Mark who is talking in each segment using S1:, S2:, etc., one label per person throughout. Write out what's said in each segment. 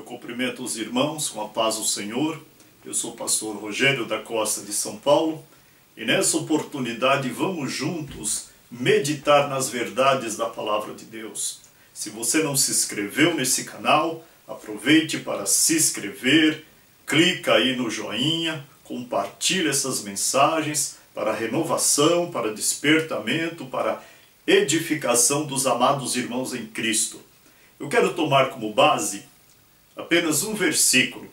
S1: cumprimento os irmãos com a paz do Senhor. Eu sou o pastor Rogério da Costa de São Paulo e nessa oportunidade vamos juntos meditar nas verdades da Palavra de Deus. Se você não se inscreveu nesse canal, aproveite para se inscrever, clica aí no joinha, compartilhe essas mensagens para renovação, para despertamento, para edificação dos amados irmãos em Cristo. Eu quero tomar como base apenas um versículo,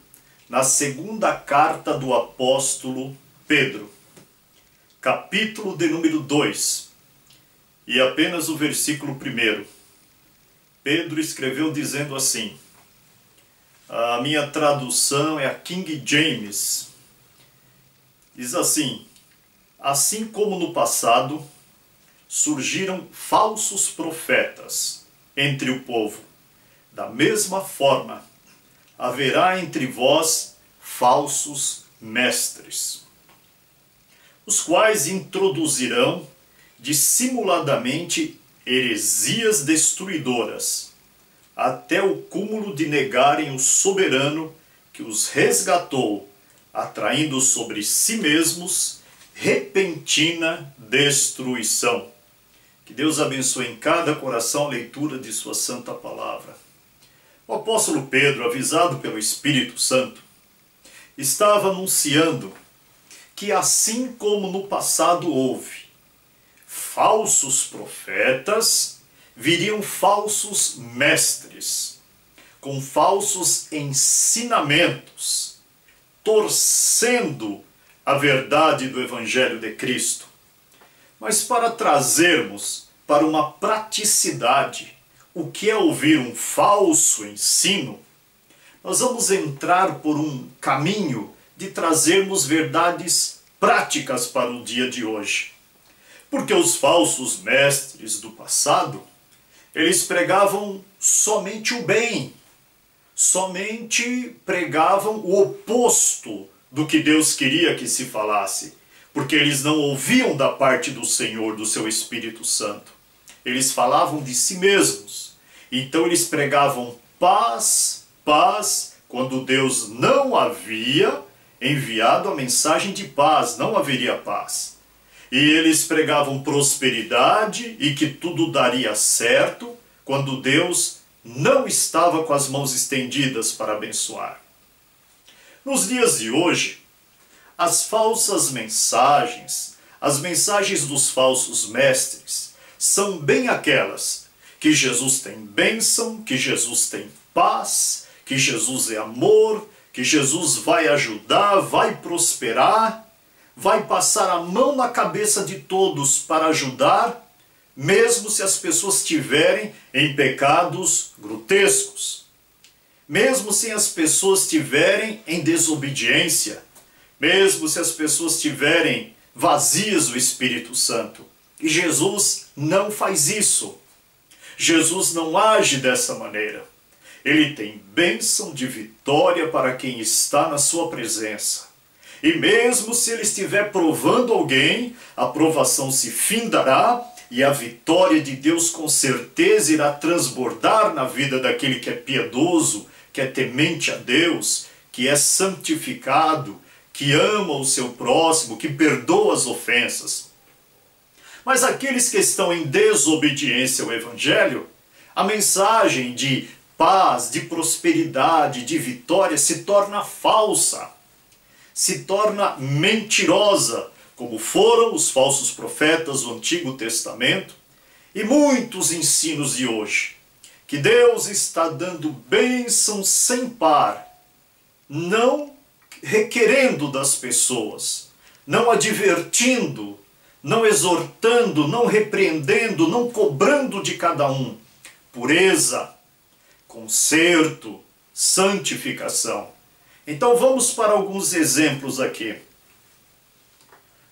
S1: na segunda carta do apóstolo Pedro, capítulo de número 2, e apenas o versículo 1. Pedro escreveu dizendo assim, a minha tradução é a King James, diz assim: assim como no passado surgiram falsos profetas entre o povo, da mesma forma haverá entre vós falsos mestres, os quais introduzirão dissimuladamente heresias destruidoras, até o cúmulo de negarem o soberano que os resgatou, atraindo sobre si mesmos repentina destruição. Que Deus abençoe em cada coração a leitura de sua santa palavra. O apóstolo Pedro, avisado pelo Espírito Santo, estava anunciando que assim como no passado houve falsos profetas, viriam falsos mestres, com falsos ensinamentos, torcendo a verdade do Evangelho de Cristo. Mas para trazermos para uma praticidade o que é ouvir um falso ensino, nós vamos entrar por um caminho de trazermos verdades práticas para o dia de hoje. Porque os falsos mestres do passado, eles pregavam somente o bem, somente pregavam o oposto do que Deus queria que se falasse, porque eles não ouviam da parte do Senhor, do seu Espírito Santo. Eles falavam de si mesmos. Então eles pregavam paz, paz, quando Deus não havia enviado a mensagem de paz, não haveria paz. E eles pregavam prosperidade e que tudo daria certo, quando Deus não estava com as mãos estendidas para abençoar. Nos dias de hoje, as falsas mensagens, as mensagens dos falsos mestres, são bem aquelas que Jesus tem bênção, que Jesus tem paz, que Jesus é amor, que Jesus vai ajudar, vai prosperar, vai passar a mão na cabeça de todos para ajudar, mesmo se as pessoas estiverem em pecados grotescos, mesmo se as pessoas estiverem em desobediência, mesmo se as pessoas estiverem vazias do Espírito Santo. E Jesus não faz isso. Jesus não age dessa maneira. Ele tem bênção de vitória para quem está na sua presença. E mesmo se ele estiver provando alguém, a provação se findará e a vitória de Deus com certeza irá transbordar na vida daquele que é piedoso, que é temente a Deus, que é santificado, que ama o seu próximo, que perdoa as ofensas. Mas aqueles que estão em desobediência ao Evangelho, a mensagem de paz, de prosperidade, de vitória se torna falsa, se torna mentirosa, como foram os falsos profetas do Antigo Testamento e muitos ensinos de hoje, que Deus está dando bênção sem par, não requerendo das pessoas, não advertindo, não exortando, não repreendendo, não cobrando de cada um. Pureza, conserto, santificação. Então vamos para alguns exemplos aqui.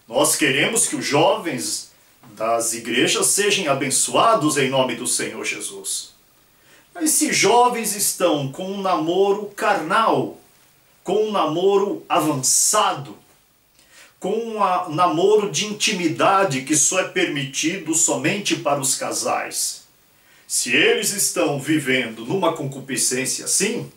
S1: Nós queremos que os jovens das igrejas sejam abençoados em nome do Senhor Jesus. Mas se jovens estão com um namoro carnal, com um namoro avançado, com um namoro de intimidade que só é permitido somente para os casais, se eles estão vivendo numa concupiscência assim,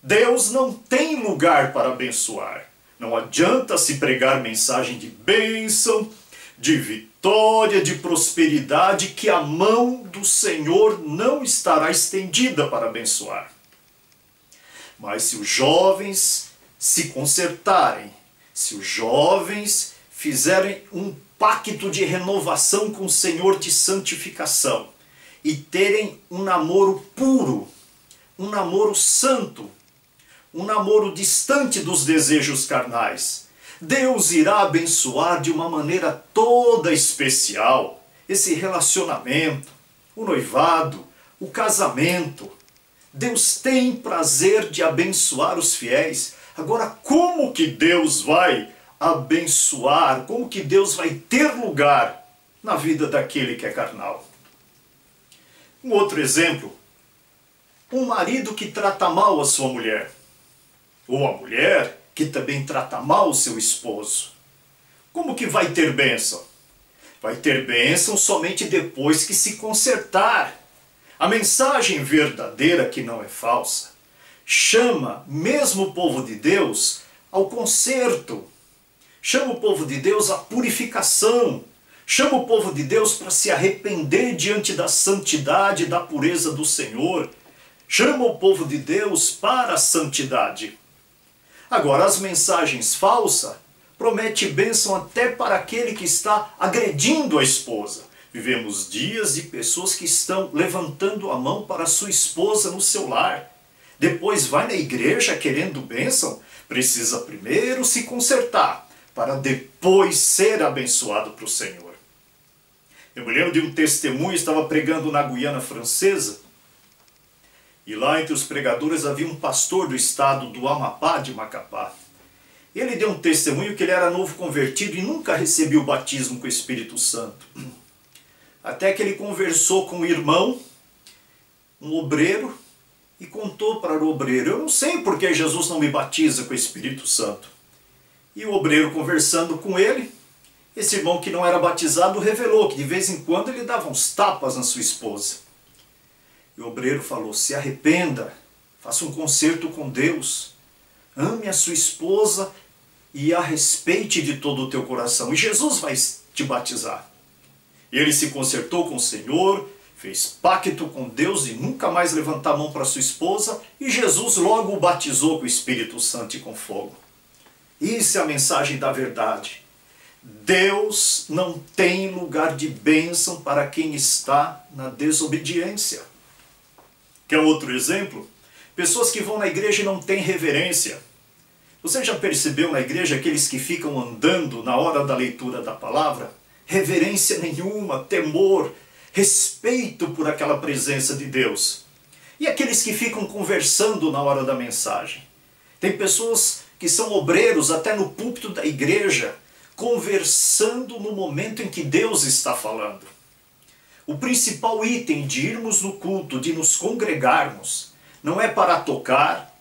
S1: Deus não tem lugar para abençoar. Não adianta se pregar mensagem de bênção, de vitória, de prosperidade, que a mão do Senhor não estará estendida para abençoar. Mas se os jovens se consertarem, se os jovens fizerem um pacto de renovação com o Senhor, de santificação, e terem um namoro puro, um namoro santo, um namoro distante dos desejos carnais, Deus irá abençoar de uma maneira toda especial esse relacionamento, o noivado, o casamento. Deus tem prazer de abençoar os fiéis. Agora, como que Deus vai abençoar, como que Deus vai ter lugar na vida daquele que é carnal? Um outro exemplo, um marido que trata mal a sua mulher, ou a mulher que também trata mal o seu esposo. Como que vai ter bênção? Vai ter bênção somente depois que se consertar. A mensagem verdadeira, que não é falsa, chama mesmo o povo de Deus ao conserto, chama o povo de Deus à purificação, chama o povo de Deus para se arrepender diante da santidade e da pureza do Senhor, chama o povo de Deus para a santidade. Agora, as mensagens falsas prometem bênção até para aquele que está agredindo a esposa. Vivemos dias de pessoas que estão levantando a mão para a sua esposa no seu lar. Depois vai na igreja querendo bênção, precisa primeiro se consertar, para depois ser abençoado para o Senhor. Eu me lembro de um testemunho, estava pregando na Guiana Francesa, e lá entre os pregadores havia um pastor do estado do Amapá, de Macapá. Ele deu um testemunho que ele era novo convertido e nunca recebeu o batismo com o Espírito Santo. Até que ele conversou com um irmão, um obreiro, e contou para o obreiro: eu não sei por que Jesus não me batiza com o Espírito Santo. E o obreiro, conversando com ele, esse irmão que não era batizado revelou que de vez em quando ele dava uns tapas na sua esposa. E o obreiro falou: se arrependa, faça um concerto com Deus, ame a sua esposa e a respeite de todo o teu coração, e Jesus vai te batizar. E ele se consertou com o Senhor, fez pacto com Deus e nunca mais levantou a mão para sua esposa, e Jesus logo o batizou com o Espírito Santo e com fogo. Isso é a mensagem da verdade. Deus não tem lugar de bênção para quem está na desobediência. Quer outro exemplo? Pessoas que vão na igreja e não têm reverência. Você já percebeu na igreja aqueles que ficam andando na hora da leitura da palavra? Reverência nenhuma, temor, respeito por aquela presença de Deus. E aqueles que ficam conversando na hora da mensagem? Tem pessoas que são obreiros até no púlpito da igreja, conversando no momento em que Deus está falando. O principal item de irmos no culto, de nos congregarmos, não é para tocar,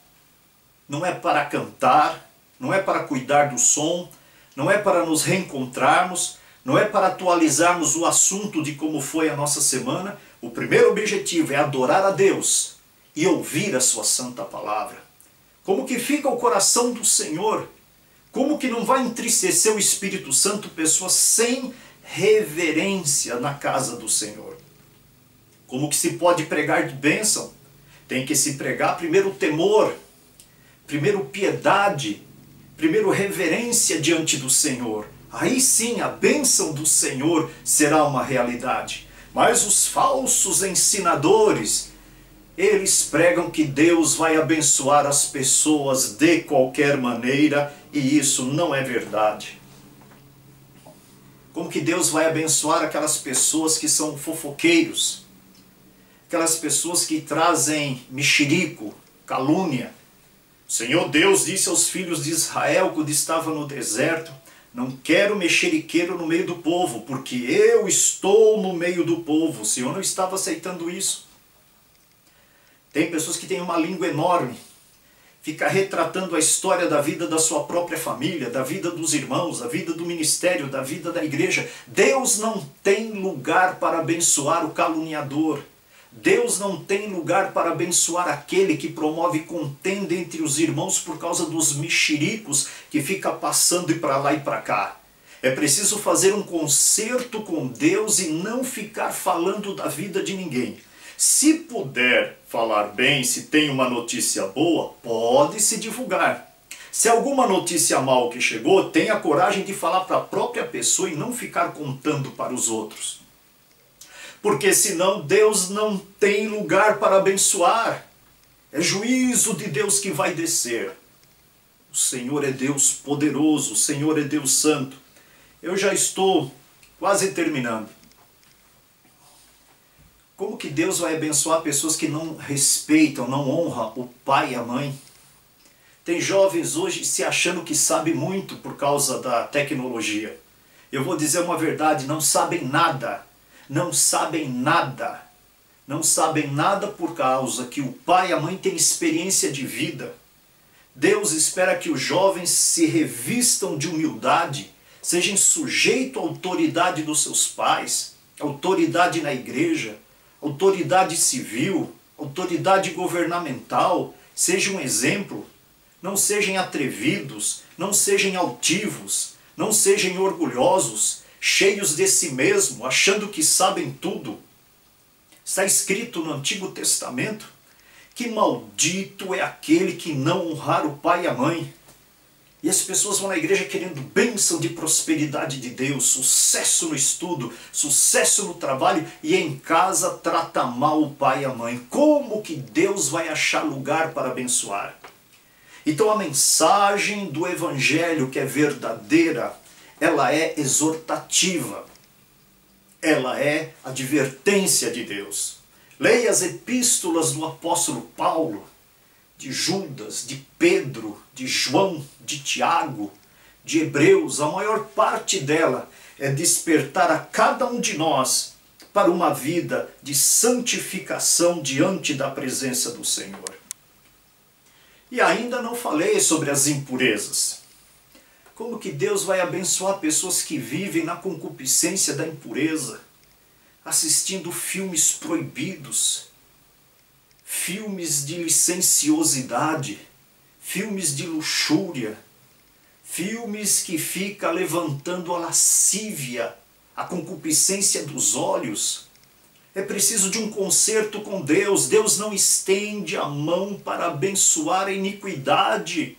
S1: não é para cantar, não é para cuidar do som, não é para nos reencontrarmos, não é para atualizarmos o assunto de como foi a nossa semana. O primeiro objetivo é adorar a Deus e ouvir a sua santa palavra. Como que fica o coração do Senhor? Como que não vai entristecer o Espírito Santo pessoas sem reverência na casa do Senhor? Como que se pode pregar de bênção? Tem que se pregar primeiro temor, primeiro piedade, primeiro reverência diante do Senhor. Aí sim a bênção do Senhor será uma realidade. Mas os falsos ensinadores, eles pregam que Deus vai abençoar as pessoas de qualquer maneira, e isso não é verdade. Como que Deus vai abençoar aquelas pessoas que são fofoqueiros, aquelas pessoas que trazem mexerico, calúnia? O Senhor Deus disse aos filhos de Israel quando estava no deserto: não quero mexeriqueiro no meio do povo, porque eu estou no meio do povo. O Senhor não estava aceitando isso. Tem pessoas que têm uma língua enorme, fica retratando a história da vida da sua própria família, da vida dos irmãos, da vida do ministério, da vida da igreja. Deus não tem lugar para abençoar o caluniador. Deus não tem lugar para abençoar aquele que promove contenda entre os irmãos por causa dos mexericos que fica passando para lá e para cá. É preciso fazer um concerto com Deus e não ficar falando da vida de ninguém. Se puder falar bem, se tem uma notícia boa, pode se divulgar. Se alguma notícia mal que chegou, tenha coragem de falar para a própria pessoa e não ficar contando para os outros. Porque senão Deus não tem lugar para abençoar. É juízo de Deus que vai descer. O Senhor é Deus poderoso, o Senhor é Deus santo. Eu já estou quase terminando. Como que Deus vai abençoar pessoas que não respeitam, não honram o pai e a mãe? Tem jovens hoje se achando que sabem muito por causa da tecnologia. Eu vou dizer uma verdade, não sabem nada. Não sabem nada. Não sabem nada por causa que o pai e a mãe têm experiência de vida. Deus espera que os jovens se revistam de humildade, sejam sujeitos à autoridade dos seus pais, autoridade na igreja, autoridade civil, autoridade governamental, sejam um exemplo. Não sejam atrevidos, não sejam altivos, não sejam orgulhosos, cheios de si mesmo, achando que sabem tudo. Está escrito no Antigo Testamento que maldito é aquele que não honrar o pai e a mãe. E as pessoas vão na igreja querendo bênção de prosperidade de Deus, sucesso no estudo, sucesso no trabalho, e em casa trata mal o pai e a mãe. Como que Deus vai achar lugar para abençoar? Então a mensagem do Evangelho, que é verdadeira, ela é exortativa. Ela é advertência de Deus. Leia as epístolas do apóstolo Paulo, de Judas, de Pedro, de João, de Tiago, de Hebreus. A maior parte dela é despertar a cada um de nós para uma vida de santificação diante da presença do Senhor. E ainda não falei sobre as impurezas. Como que Deus vai abençoar pessoas que vivem na concupiscência da impureza, assistindo filmes proibidos, filmes de licenciosidade, filmes de luxúria, filmes que ficam levantando a lascívia, a concupiscência dos olhos? É preciso de um concerto com Deus. Deus não estende a mão para abençoar a iniquidade.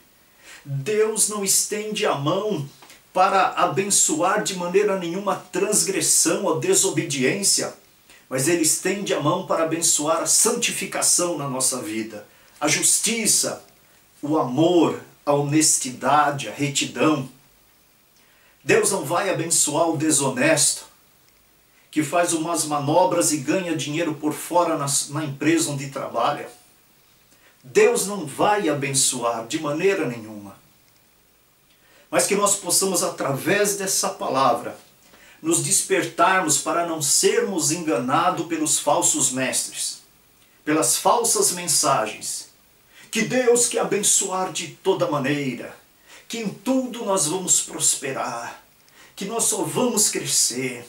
S1: Deus não estende a mão para abençoar de maneira nenhuma a transgressão, a desobediência. Mas Ele estende a mão para abençoar a santificação na nossa vida. A justiça, o amor, a honestidade, a retidão. Deus não vai abençoar o desonesto, que faz umas manobras e ganha dinheiro por fora na empresa onde trabalha. Deus não vai abençoar de maneira nenhuma. Mas que nós possamos, através dessa palavra, nos despertarmos para não sermos enganados pelos falsos mestres, pelas falsas mensagens. Que Deus quer abençoar de toda maneira, que em tudo nós vamos prosperar, que nós só vamos crescer,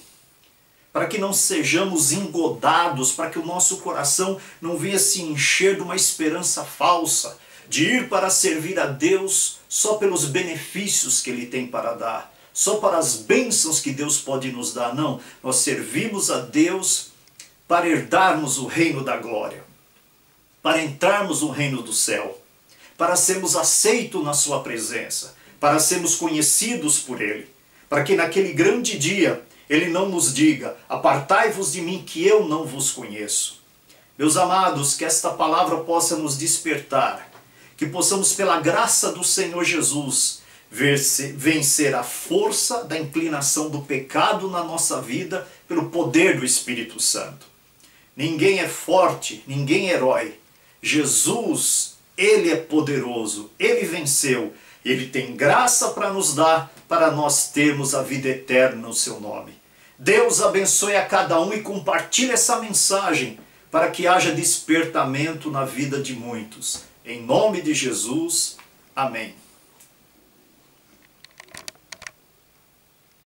S1: para que não sejamos engodados, para que o nosso coração não venha se encher de uma esperança falsa, de ir para servir a Deus só pelos benefícios que Ele tem para dar, só para as bênçãos que Deus pode nos dar. Não, nós servimos a Deus para herdarmos o reino da glória, para entrarmos no reino do céu, para sermos aceitos na sua presença, para sermos conhecidos por Ele, para que naquele grande dia Ele não nos diga: apartai-vos de mim que eu não vos conheço. Meus amados, que esta palavra possa nos despertar, que possamos pela graça do Senhor Jesus vencer a força da inclinação do pecado na nossa vida pelo poder do Espírito Santo. Ninguém é forte, ninguém é herói. Jesus, Ele é poderoso, Ele venceu, Ele tem graça para nos dar, para nós termos a vida eterna no seu nome. Deus abençoe a cada um e compartilhe essa mensagem para que haja despertamento na vida de muitos. Em nome de Jesus, amém.